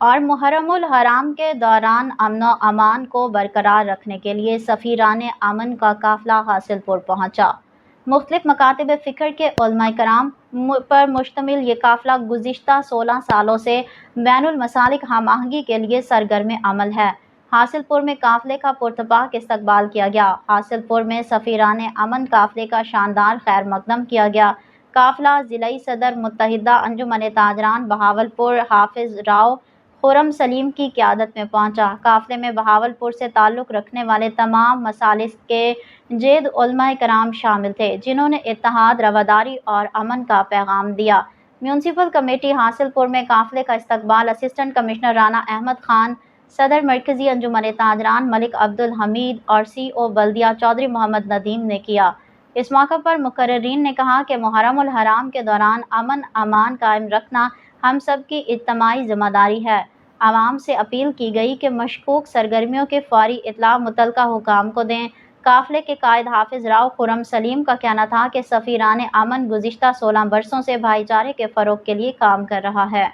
اور محرم الحرام کے دوران امن و امان کو برقرار رکھنے کے لیے سفیران امن کا قافلہ حاصل پور پہنچا۔ مختلف مکاتب فکر کے علماء کرام پر مشتمل یہ قافلہ گزشتہ 16 سالوں سے بین المسالک ہم آہنگی کے لیے سرگرم عمل ہے۔ حاصل پور میں قافلے کا پرتپاک استقبال کیا گیا۔ حاصل پور میں سفیران امن قافلے کا شاندار خیر مقدم کیا گیا۔ قافلہ ضلعی صدر متحدہ انجمن تاجران بہاولپور حافظ راؤ خرم سلیم کی قیادت میں پہنچا۔ قافلے میں بہاولپور سے تعلق رکھنے والے تمام مسالک کے جید علماء کرام شامل تھے، جنہوں نے اتحاد، رواداری اور امن کا پیغام دیا۔ میونسپل کمیٹی حاصل پور میں قافلے کا استقبال اسسٹنٹ کمشنر رانا احمد خان، صدر مرکزی انجمن تاجران ملک عبدالحمید اور سی او بلدیہ چودھری محمد ندیم نے کیا۔ اس موقع پر مقررین نے کہا کہ محرم الحرام کے دوران امن امان قائم رکھنا ہم سب کی اجتماعی ذمہ داری ہے۔ عوام سے اپیل کی گئی کہ مشکوک سرگرمیوں کی فوری اطلاع متعلقہ حکام کو دیں۔ قافلے کے قائد حافظ راؤ خرم سلیم کا کہنا تھا کہ سفیران امن گزشتہ 16 برسوں سے بھائی چارے کے فروغ کے لیے کام کر رہا ہے۔